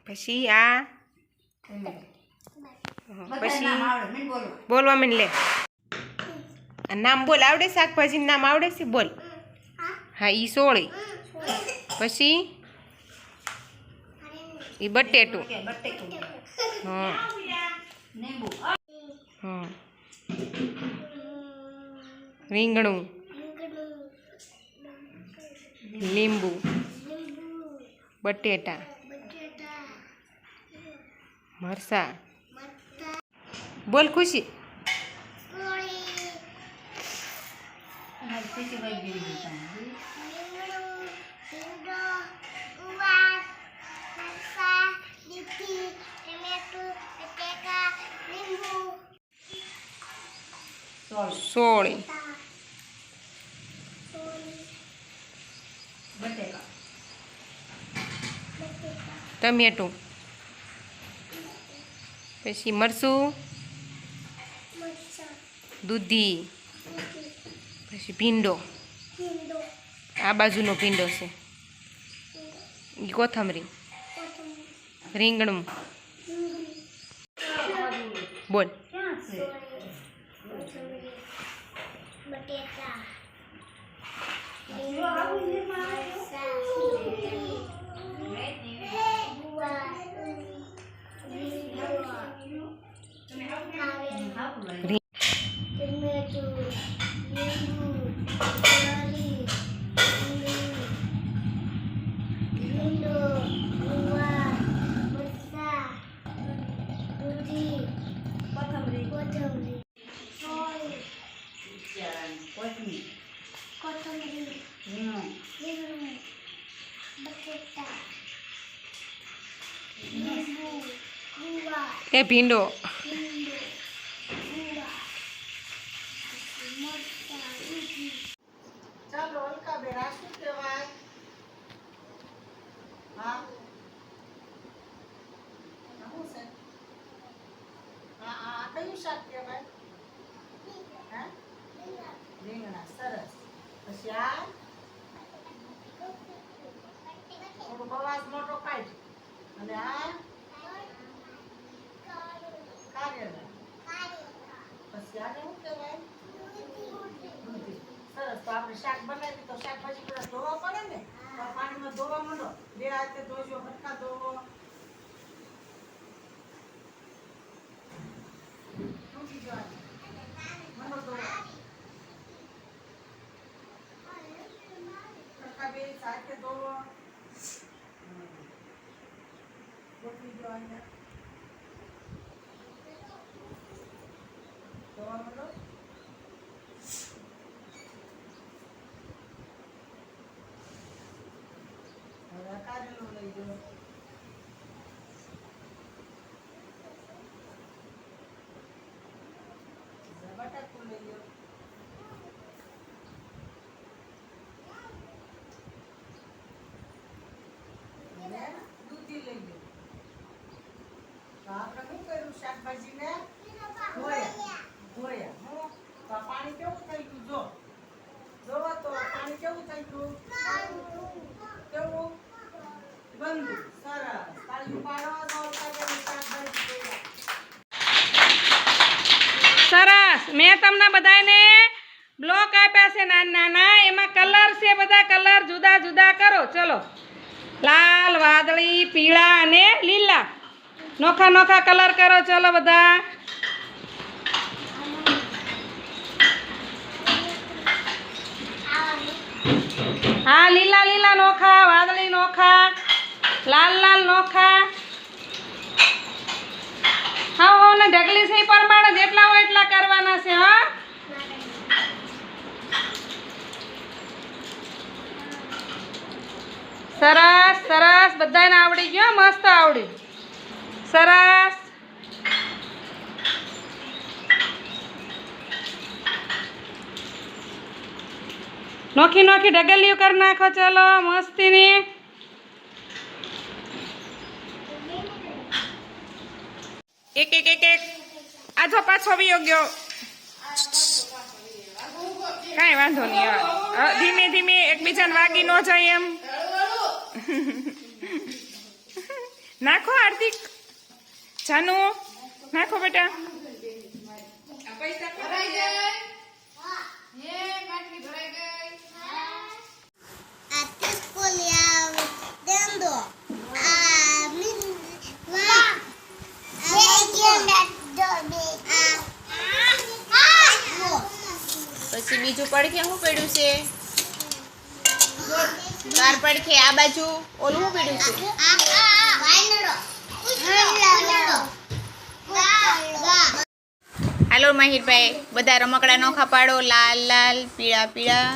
પછી આ પછી બોલવા માંડ લે. નામ બોલ. આવડે? શાકભાજીનું નામ આવડે છે? બોલ. હા, ઈ સોળી. પછી ઈ બટેટું. હા હા. રીંગણું, લીંબુ, બટેટા, મરસા. બોલ ખુશી. સોળી, ટમેટું, પછી મરસું, દૂધી, પછી ભીંડો. આ બાજુનો ભીંડો છે. ઈ કોથમરી, રીંગણું. બોલ. એ ભીંડો. ચાલો અલકા બેન, આ શું કહેવાય? હા, શું છે? આ કયું શાક કહેવાય? હા, રીંગણા. સરસ. પછી આ થોડો અવાજ મોટો કાઢ. અને આ કારેલા. પછી આને શું કહેવાય? દૂધી. સરસ. તો આપણે શાક બનાવી તો શાકભાજી પેલા ધોવા પડે ને, તો પાણીમાં ધોવા માંડો. બે હાથે ધોજો, હરખા ધોવો. તૂટી જવાની માંડો ધોવા. હરખા બે સાથે ધોવો. તૂટી જવાની ધોવા માંડો. કારેલું લઈ જાઓ. બટાકું લઈ જાઓ. દૂધી લઈ જાઓ. તો આપણે શું કર્યું? શાકભાજીને ધોયા. તો પાણી કેવું થઈ ગયું? જોવો તો પાણી કેવું થઈ ગયું? કેવું? ગંદુ. સરસ. તાળી પાડો. સરસ. મેં તમને બધાને બ્લોક આપ્યા છે નાના નાના. એમાં કલર છે. બધા કલર જુદા જુદા કરો. ચલો. લાલ, વાદળી, પીળા અને લીલા. નોખા નોખા કલર કરો. ચલો બધા. હા, લીલા લીલા નોખા, વાદળી નોખા, લાલ લાલ નોખા. હા હો ને ઢગલી છે પ્રમાણે જેટલા હોય એટલા કરવાના છે. હા, સરસ સરસ. બધાને આવડી ગયો. મસ્ત આવડ્યું. સરસ. નોખી નોખી ઢગલીઓ કરી નાખો. ચલો મસ્તીની. એક એક એક એક. આજો પાછો વયો ગયો. કાંઈ વાંધો નહીં. ધીમે ધીમે એકબીજાને વાગી ન જાય એમ. નાખો હાર્દિક, જાનુ નાખો બેટા. પછી બીજું પડખે શું પડ્યું છે? ચાર પડખે આ બાજુ ઓલું શું પડ્યું છે? હાલો માહિરભાઈ, બધા રમકડા નોખા પાડો. લાલ લાલ, પીળા પીળા.